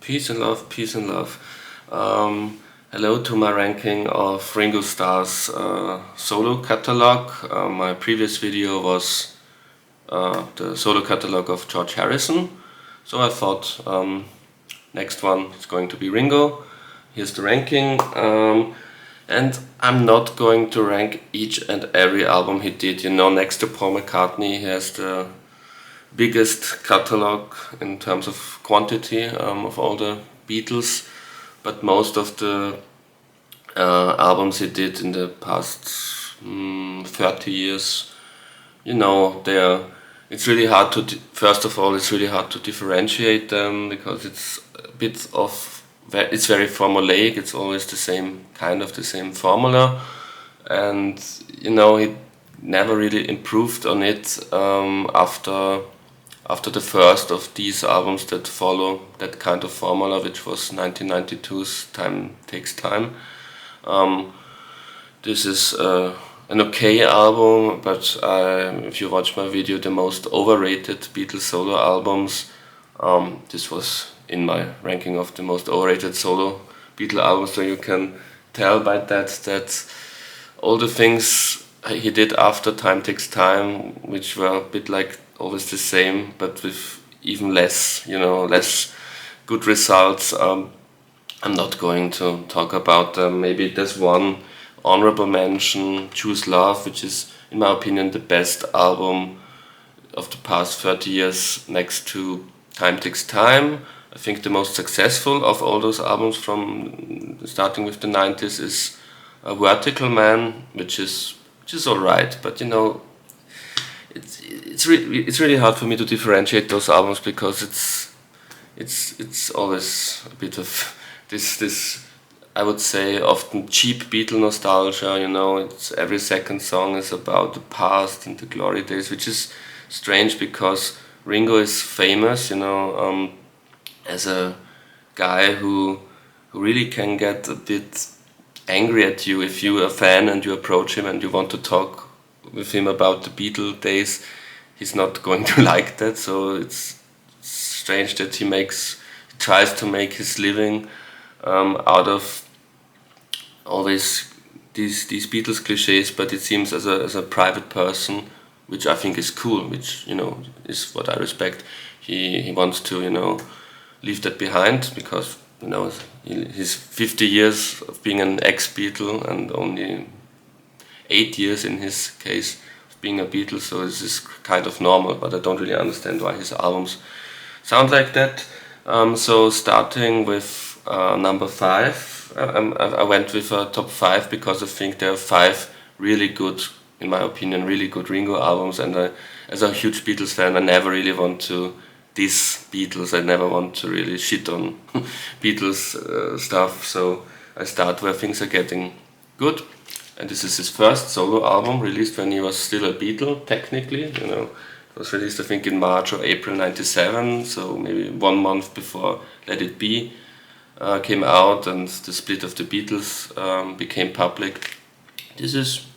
Peace and love, peace and love. Hello to my ranking of Ringo Starr's solo catalog. My previous video was the solo catalog of George Harrison. So I thought next one is going to be Ringo. Here's the ranking. And I'm not going to rank each and every album he did. Next to Paul McCartney, he has the biggest catalog in terms of quantity of all the Beatles, but most of the albums he did in the past 30 years, it's really hard to, first of all, it's really hard to differentiate them because it's a bit of, it's very formulaic, it's always the same, kind of the same formula, and he never really improved on it after the first of these albums that follow that kind of formula, which was 1992's Time Takes Time. This is an okay album, but if you watch my video, the most overrated Beatles solo albums, this was in my ranking of the most overrated solo Beatles albums, so you can tell by that all the things he did after Time Takes Time, which were a bit like always the same, but with even less, less good results. I'm not going to talk about them. Maybe there's one honorable mention, Choose Love, which is, in my opinion, the best album of the past 30 years next to Time Takes Time. I think the most successful of all those albums from starting with the 90s is Vertical Man, which is alright, but it's really hard for me to differentiate those albums because it's always a bit of this I would say often cheap Beatle nostalgia. It's every second song is about the past and the glory days, which is strange because Ringo is famous, as a guy who really can get a bit angry at you if you're a fan and you approach him and you want to talk with him about the Beatle days. He's not going to like that, so it's strange that he tries to make his living out of all these Beatles cliches, but it seems as a private person, which I think is cool, which is what I respect. He wants to leave that behind because he's 50 years of being an ex-Beatle and only 8 years in his case of being a Beatle, so this is kind of normal, but I don't really understand why his albums sound like that. So starting with number 5, I went with a top 5 because I think there are 5 really good, in my opinion, really good Ringo albums, and as a huge Beatles fan, I never really want to diss Beatles, I never want to really shit on Beatles stuff, so I start where things are getting good. And this is his first solo album, released when he was still a Beatle, technically. It was released, I think, in March or April '97, so maybe 1 month before Let It Be came out and the split of the Beatles became public. This is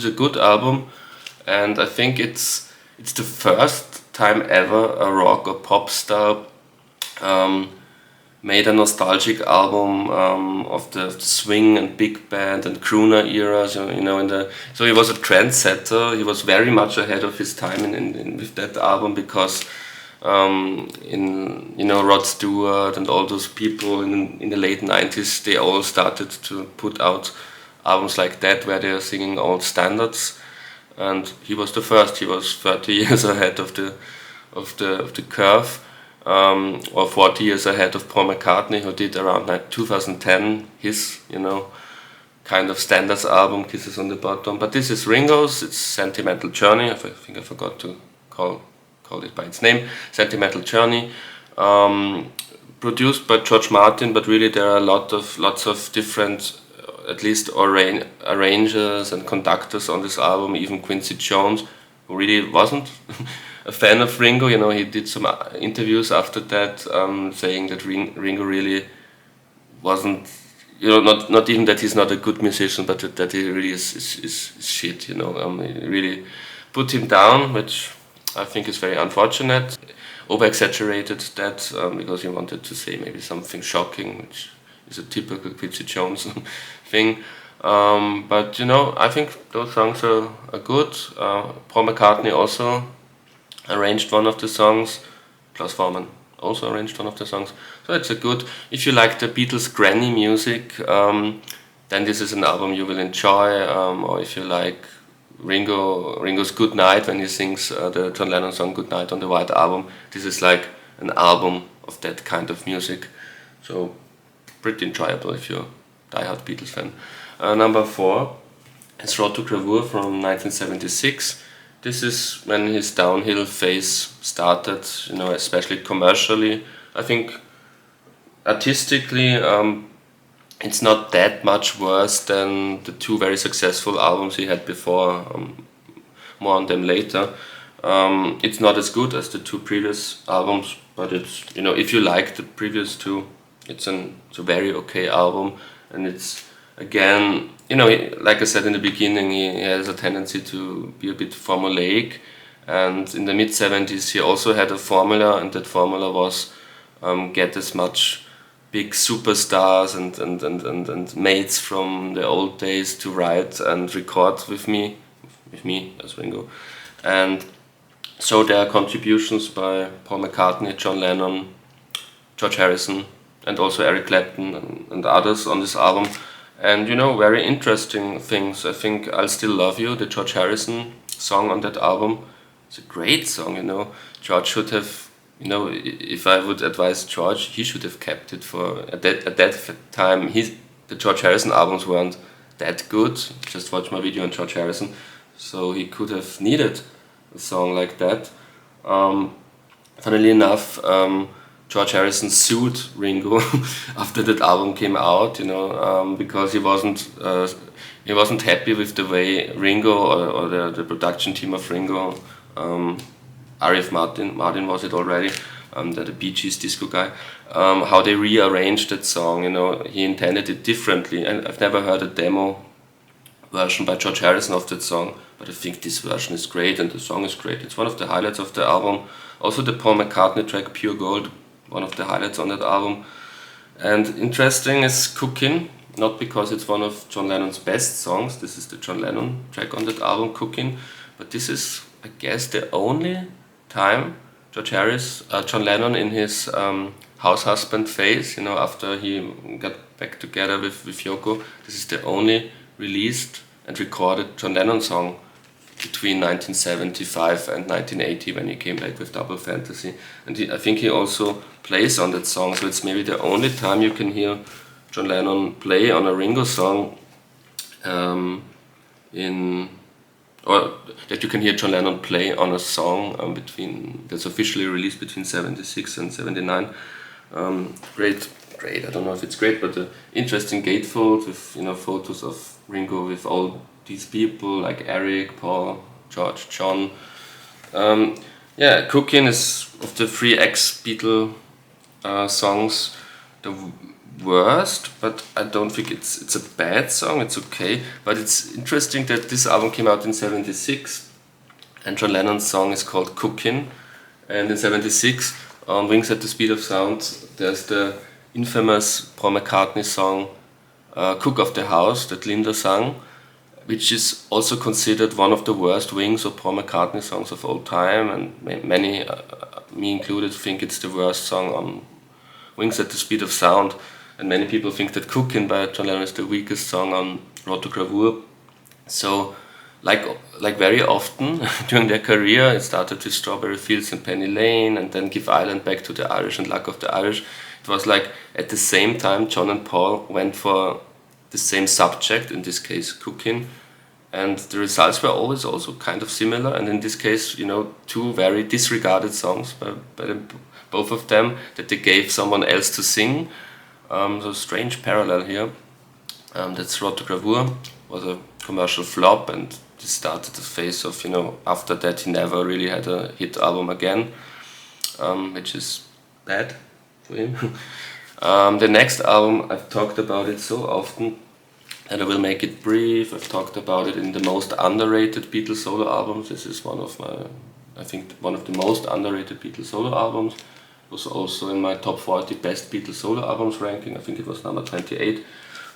a good album, and I think it's the first time ever a rock or pop star made a nostalgic album of the swing and big band and crooner eras, so he was a trendsetter. He was very much ahead of his time in with that album because Rod Stewart and all those people in the late 90s, they all started to put out albums like that where they are singing old standards, and he was the first. He was 30 years ahead of the curve. Or 40 years ahead of Paul McCartney, who did around 2010 his, kind of standards album, Kisses on the Bottom. But this is Ringo's, it's Sentimental Journey. I think I forgot to call it by its name, Sentimental Journey. Produced by George Martin, but really there are lots of different, at least arrangers and conductors on this album, even Quincy Jones, who really wasn't a fan of Ringo. He did some interviews after that saying that Ringo really wasn't, not even that he's not a good musician, but that he really is shit. He really put him down, which I think is very unfortunate. Over-exaggerated that because he wanted to say maybe something shocking, which is a typical Quincy Jones thing. But I think those songs are good. Paul McCartney also arranged one of the songs. Klaus Forman also arranged one of the songs. So it's a good. If you like the Beatles' granny music, then this is an album you will enjoy. Or if you like Ringo's Good Night when he sings the John Lennon song Good Night on the White Album, this is like an album of that kind of music. So pretty enjoyable if you're a die-hard Beatles fan. Number 4 is Road to Cavour from 1976. This is when his downhill phase started, especially commercially. I think artistically, it's not that much worse than the 2 very successful albums he had before. More on them later. It's not as good as the 2 previous albums, but it's if you like the previous 2, it's a very okay album, and it's again like I said in the beginning, he has a tendency to be a bit formulaic, and in the mid-70s he also had a formula, and that formula was get as much big superstars and mates from the old days to write and record with me as Ringo. And so there are contributions by Paul McCartney, John Lennon, George Harrison, and also Eric Clapton and others on this album. And very interesting things. I think I'll Still Love You, the George Harrison song on that album, it's a great song. George should have, if I would advise George, he should have kept it for at that time. The George Harrison albums weren't that good. Just watch my video on George Harrison. So he could have needed a song like that. Funnily enough, George Harrison sued Ringo after that album came out, because he wasn't happy with the way Ringo or the production team of Ringo, Arif Martin was it already, the Bee Gees disco guy, how they rearranged that song. He intended it differently, and I've never heard a demo version by George Harrison of that song, but I think this version is great and the song is great. It's one of the highlights of the album. Also the Paul McCartney track Pure Gold, one of the highlights on that album. And interesting is Cookin', not because it's one of John Lennon's best songs, this is the John Lennon track on that album, Cookin', but this is, I guess, the only time John Lennon in his house husband phase, after he got back together with Yoko, this is the only released and recorded John Lennon song between 1975 and 1980 when he came back with Double Fantasy. And I think he also plays on that song, so it's maybe the only time you can hear John Lennon play on a Ringo song, or that you can hear John Lennon play on a song that's officially released between 76 and 79. Great, I don't know if it's great, but interesting gatefold with photos of Ringo with all these people like Eric, Paul, George, John. Cookin' is of the 3 ex-Beatle songs the worst, but I don't think it's a bad song, it's okay. But it's interesting that this album came out in 76 and John Lennon's song is called Cookin', and in 76 on Wings at the Speed of Sound there's the infamous Paul McCartney song Cook of the House that Linda sang, which is also considered one of the worst Wings or Paul McCartney songs of all time, and many, me included, think it's the worst song on Wings at the Speed of Sound, and many people think that Cookin' by John Lennon is the weakest song on Road to Cavour. So, like very often during their career, it started with Strawberry Fields and Penny Lane, and then Give Ireland Back to the Irish and Luck of the Irish. It was like at the same time John and Paul went for the same subject, in this case Cookin', and the results were always also kind of similar, and in this case 2 very disregarded songs by both of them that they gave someone else to sing. So strange parallel here. That's Road to Cavour, was a commercial flop, and this started the phase of after that he never really had a hit album again, which is bad for him. The next album, I've talked about it so often and I will make it brief. I've talked about it in the most underrated Beatles solo albums. This is one of my I think one of the most underrated Beatles solo albums. It was also in my top 40 best Beatles solo albums ranking. I think it was number 28.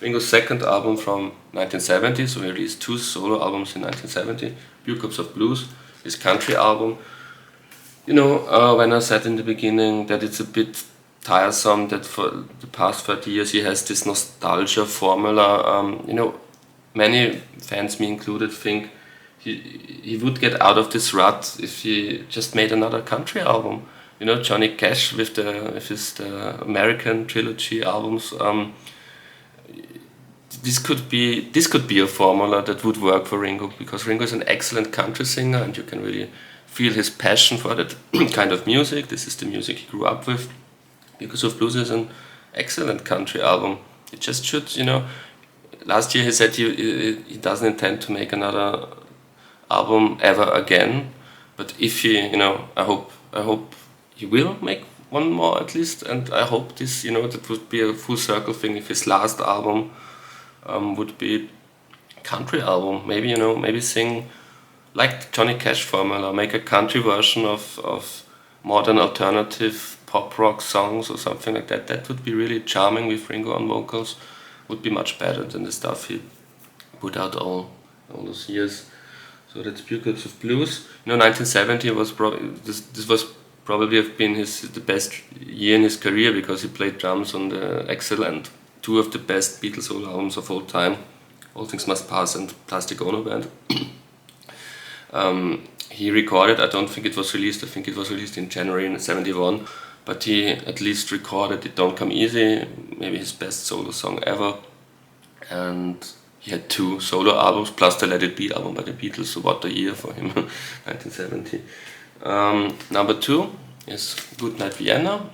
Ringo's second album from 1970, so he released 2 solo albums in 1970. Pure Cups of Blues, his country album. When I said in the beginning that it's a bit tiresome that for the past 30 years he has this nostalgia formula, many fans, me included, think he would get out of this rut if he just made another country album. Johnny Cash with the American trilogy albums. This could be a formula that would work for Ringo, because Ringo is an excellent country singer and you can really feel his passion for that kind of music. This is the music he grew up with. Because of Blues is an excellent country album. It just should, last year he said he doesn't intend to make another album ever again, but if he, I hope he will make one more at least, and I hope this, that would be a full circle thing if his last album would be country album. Maybe, maybe sing like the Johnny Cash formula, make a country version of modern alternative pop rock songs or something like that. That would be really charming with Ringo on vocals. Would be much better than the stuff he put out all those years. So that's Pure Cups of Blues. 1970 was this was probably have been the best year in his career, because he played drums on the excellent 2 of the best Beatles solo albums of all time, All Things Must Pass and Plastic Ono Band. He recorded, I don't think it was released, I think it was released in January in 71, but he at least recorded It Don't Come Easy, maybe his best solo song ever, and he had 2 solo albums plus the Let It Be album by the Beatles, so what a year for him, 1970. Number 2 is Goodnight Vienna.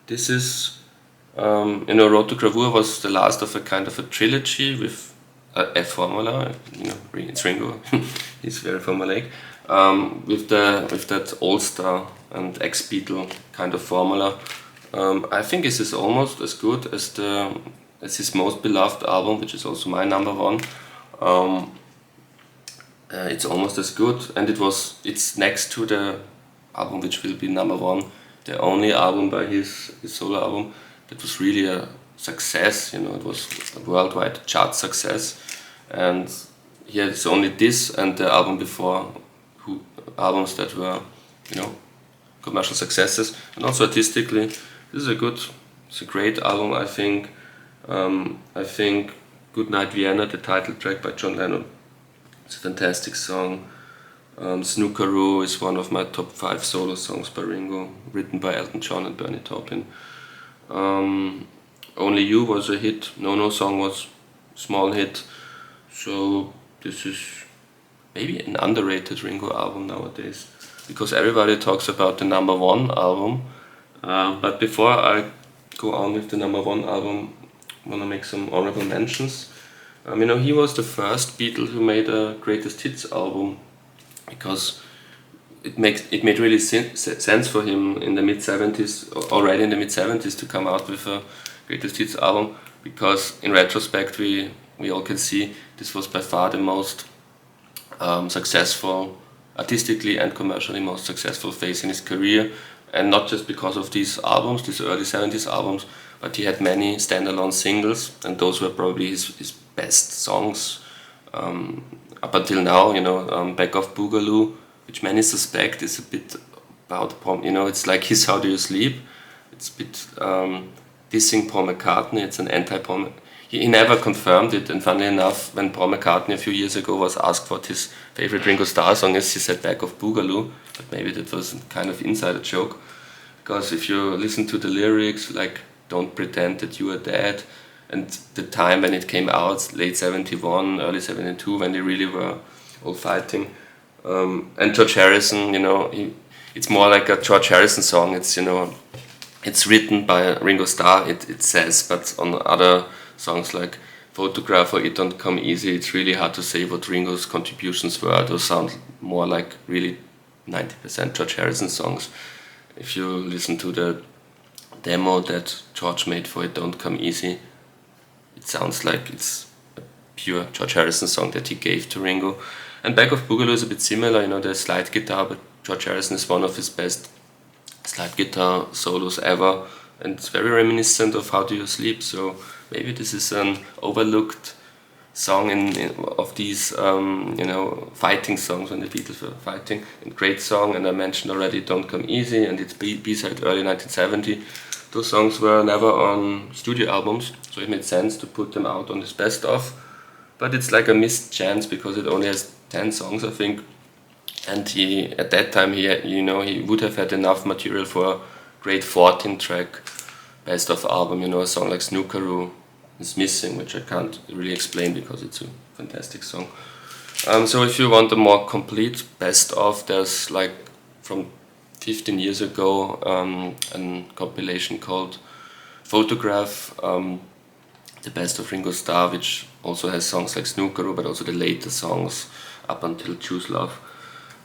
This is, Road to Gravure was the last of a kind of a trilogy with a formula. It's Ringo, he's very formulaic. With that All-Star and ex-Beatle kind of formula. I think this is almost as good as his most beloved album, which is also my number 1. It's almost as good, and it's next to the album which will be number 1, the only album by his solo album that was really a success. It was a worldwide chart success, and he had only this and the album before, albums that were, commercial successes, and also artistically, this is it's a great album. I think Goodnight Vienna, the title track by John Lennon, it's a fantastic song. Snookeroo is one of my top 5 solo songs by Ringo, written by Elton John and Bernie Taupin. Only You was a hit. No Song was a small hit. So this is maybe an underrated Ringo album nowadays, because everybody talks about the number 1 album. But before I go on with the number 1 album, I want to make some honorable mentions. He was the first Beatle who made a greatest hits album, because it made really sense for him in the mid-70s, already in the mid-70s, to come out with a greatest hits album, because in retrospect we all can see this was by far the most successful, artistically and commercially most successful phase in his career, and not just because of these albums, these early 70s albums, but he had many standalone singles, and those were probably his best songs up until now. Back Off Boogaloo, which many suspect is a bit about it's like his How Do You Sleep. It's a bit dissing Paul McCartney. It's an anti-Paul. He never confirmed it, and funnily enough, when Paul McCartney a few years ago was asked what his favorite Ringo Starr song is, he said Back Off Boogaloo, but maybe that was kind of insider joke, because if you listen to the lyrics, like Don't Pretend That You Are Dead, and the time when it came out, late 71, early 72, when they really were all fighting, and George Harrison, it's more like a George Harrison song. It's written by Ringo Starr, it says, but on other songs like Photograph or It Don't Come Easy, it's really hard to say what Ringo's contributions were. Those sound more like really 90% George Harrison songs. If you listen to the demo that George made for It Don't Come Easy, it sounds like it's a pure George Harrison song that he gave to Ringo. And Back of Boogaloo is a bit similar, you know, the slide guitar, but George Harrison is one of his best slide guitar solos ever, and it's very reminiscent of How Do You Sleep, so maybe this is an overlooked song of these, you know, fighting songs when the Beatles were fighting. And great song, and I mentioned already Don't Come Easy, and it's B-side early 1970. Those songs were never on studio albums, so it made sense to put them out on this best of. But it's like a missed chance because it only has 10 songs, I think. And he, at that time, he would have had enough material for a great 14-track best of album. You know, a song like Snookeroo is missing, which I can't really explain because it's a fantastic song. So if you want a more complete best of, there's like from 15 years ago a compilation called Photograph, the best of Ringo Starr, which also has songs like Snookeroo, but also the later songs up until Choose Love.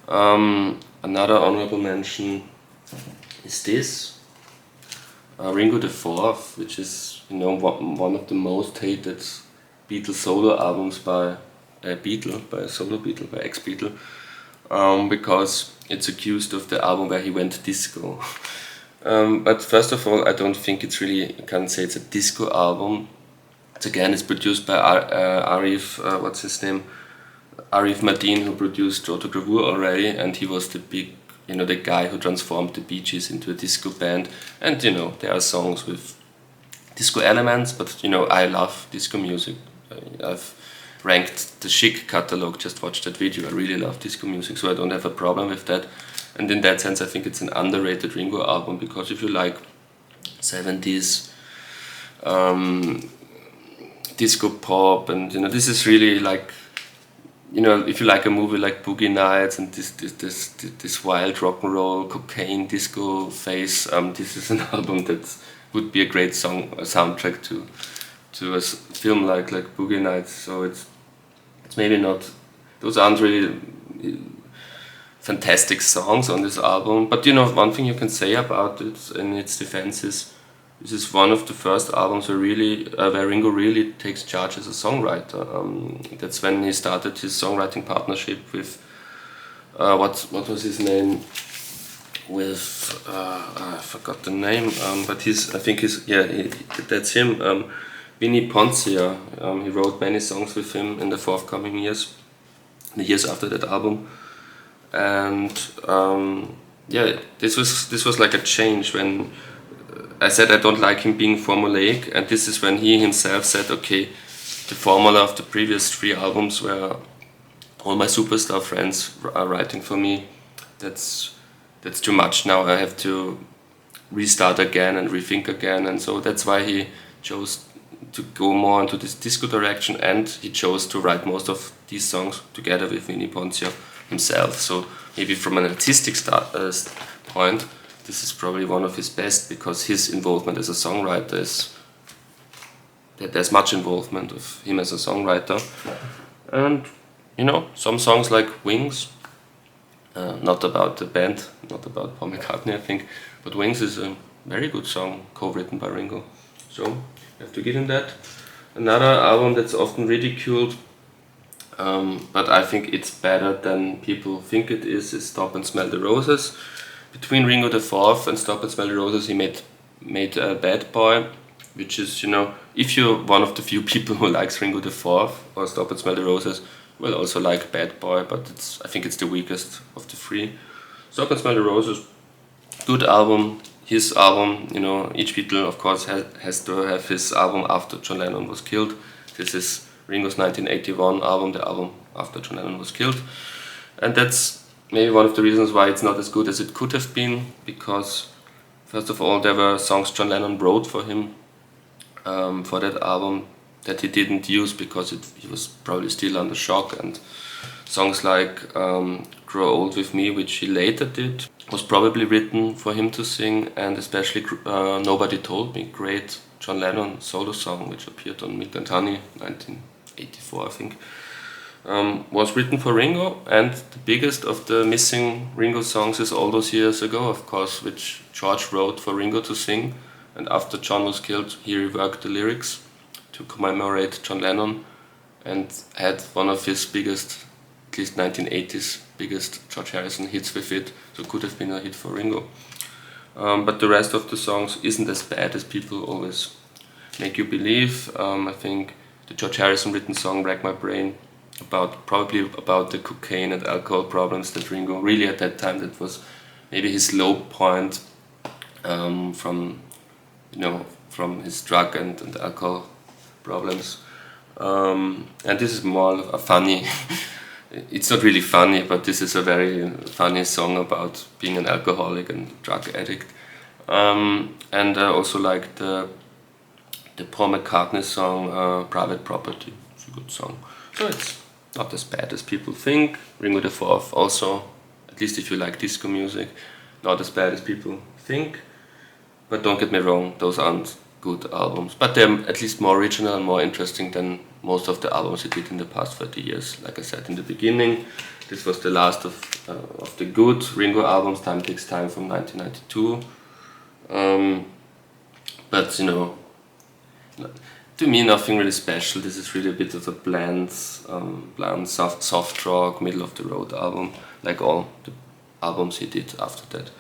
Another honorable mention is this, Ringo the Fourth, which is, you know, one of the most hated Beatles solo albums by a Beatle, by a solo Beatle, by ex-Beatle, because it's accused of the album where he went disco. But first of all, I don't think it's really, you can't say it's a disco album. It's produced by Arif, what's his name? Arif Madin, who produced Autogravure already, and he was the big, you know, the guy who transformed the Bee Gees into a disco band. And, you know, there are songs with disco elements, but, you know, I love disco music. I've ranked the Chic catalog, just watched that video. I really love disco music, so I don't have a problem with that. And in that sense, I think it's an underrated Ringo album, because if you like 70s disco pop, and, you know, this is really like, you know, if you like a movie like Boogie Nights and this wild rock and roll cocaine disco phase, this is an album that would be a great soundtrack to a film like Boogie Nights. So it's maybe not, those aren't really fantastic songs on this album, but, you know, one thing you can say about it in its defense is this is one of the first albums where Ringo really takes charge as a songwriter. That's when he started his songwriting partnership with what was his name? With I forgot the name, but that's him. Vinnie Poncia. He wrote many songs with him in the forthcoming years, the years after that album, and this was like a change when I said I don't like him being formulaic, and this is when he himself said, okay, the formula of the previous 3 albums where all my superstar friends are writing for me, that's too much. Now I have to restart again and rethink again, and so that's why he chose to go more into this disco direction, and he chose to write most of these songs together with Vinnie Poncia himself. So maybe from an artistic point, this is probably one of his best, because his involvement as a songwriter is that there's much involvement of him as a songwriter. And, you know, some songs like Wings, not about the band, not about Paul McCartney, I think, but Wings is a very good song, co-written by Ringo. So you have to give him that. Another album that's often ridiculed, but I think it's better than people think it is Stop and Smell the Roses. Between Ringo the Fourth and Stop and Smell the Roses, he made Bad Boy, which is, you know, if you're one of the few people who likes Ringo the Fourth or Stop and Smell the Roses, will also like Bad Boy, but I think it's the weakest of the 3. Stop and Smell the Roses, good album. His album, you know, each Beatle of course has to have his album after John Lennon was killed. This is Ringo's 1981 album, the album after John Lennon was killed, and that's maybe one of the reasons why it's not as good as it could have been, because first of all there were songs John Lennon wrote for him for that album that he didn't use because he was probably still under shock, and songs like Grow Old With Me, which he later did, was probably written for him to sing, and especially Nobody Told Me, great John Lennon solo song which appeared on Milk and Honey 1984 I think, was written for Ringo. And the biggest of the missing Ringo songs is All Those Years Ago, of course, which George wrote for Ringo to sing, and after John was killed he reworked the lyrics to commemorate John Lennon, and had one of his biggest at least 1980s biggest George Harrison hits with it, so it could have been a hit for Ringo. But the rest of the songs isn't as bad as people always make you believe. I think the George Harrison written song "Rack My Brain" probably about the cocaine and alcohol problems that Ringo really at that time, that was maybe his low point, from from his drug and alcohol problems. And this is more a funny. It's not really funny, but this is a very funny song about being an alcoholic and drug addict. And I also like the Paul McCartney song "Private Property." It's a good song. So it's not as bad as people think. Ringo the Fourth also, at least if you like disco music, not as bad as people think. But don't get me wrong, those aren't good albums. But they're at least more original and more interesting than most of the albums he did in the past 30 years. Like I said in the beginning, this was the last of the good Ringo albums. Time Takes Time from 1992. But to me, nothing really special. This is really a bit of a bland, soft rock, middle of the road album, like all the albums he did after that.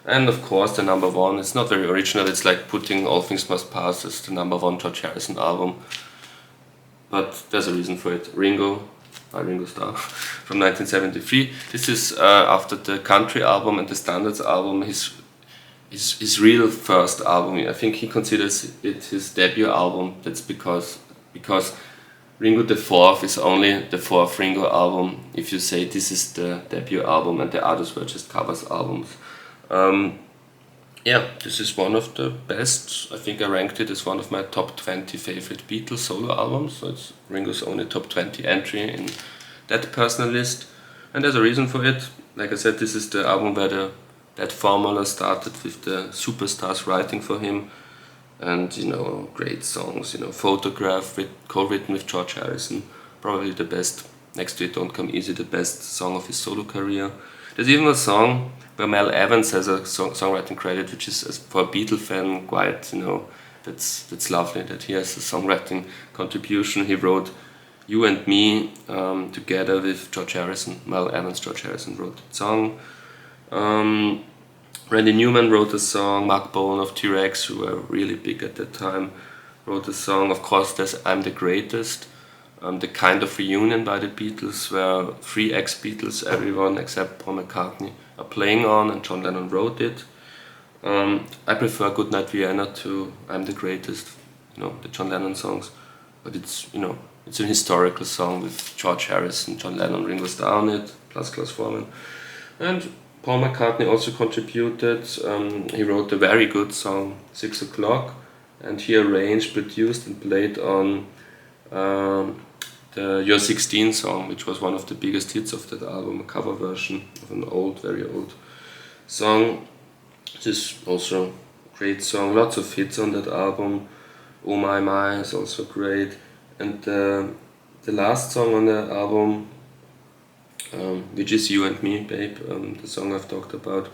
And of course, the number one, it's not very original. It's like putting All Things Must Pass as the number one George Harrison album. But there's a reason for it. Ringo, by Ringo Starr, from 1973. This is after the country album and the standards album, his real first album. I think he considers it his debut album. That's because Ringo the Fourth is only the fourth Ringo album if you say this is the debut album and the others were just covers albums. This is one of the best. I think I ranked it as one of my top 20 favorite Beatles solo albums. So it's Ringo's only top 20 entry in that personal list. And there's a reason for it. Like I said, this is the album where that formula started with the superstars writing for him. And great songs, Photograph, co-written with George Harrison, probably the best, next to it Don't Come Easy, the best song of his solo career. There's even a song where Mel Evans has a songwriting credit, which is, for a Beatle fan, quite, that's lovely that he has a songwriting contribution. He wrote You and Me together with George Harrison. Mel Evans, George Harrison wrote the song. Randy Newman wrote a song. Mark Bolan of T-Rex, who were really big at that time, wrote a song. Of course, there's I'm the Greatest, the kind of reunion by the Beatles where 3 ex-Beatles, everyone except Paul McCartney, are playing on, and John Lennon wrote it. I prefer Goodnight Vienna to I'm the Greatest, the John Lennon songs, but it's it's an historical song with George Harrison, John Lennon, Ringo Starr on it, plus Klaus Voormann. And Paul McCartney also contributed. He wrote a very good song, 6 O'Clock, and he arranged, produced and played on the You're 16 song, which was one of the biggest hits of that album, a cover version of an old, very old song. This is also a great song, lots of hits on that album. Oh My My is also great. And the last song on the album, which is You and Me, Babe, the song I've talked about,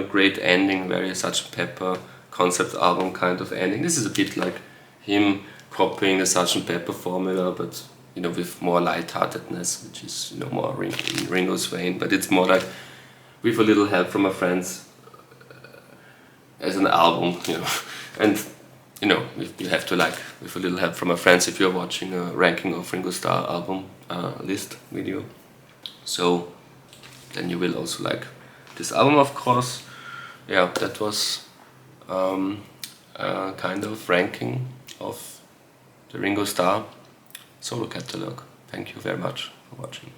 great ending, very Sgt. Pepper concept album kind of ending. This is a bit like him copying the Sgt. Pepper formula, but with more lightheartedness, which is more in Ringo's vein. But it's more like with a little help from my friends as an album, and you have to like with a little help from my friends if you're watching a ranking of Ringo Starr album list video. So then you will also like this album, of course. Yeah, that was a kind of ranking of the Ringo Starr solo catalog. Thank you very much for watching.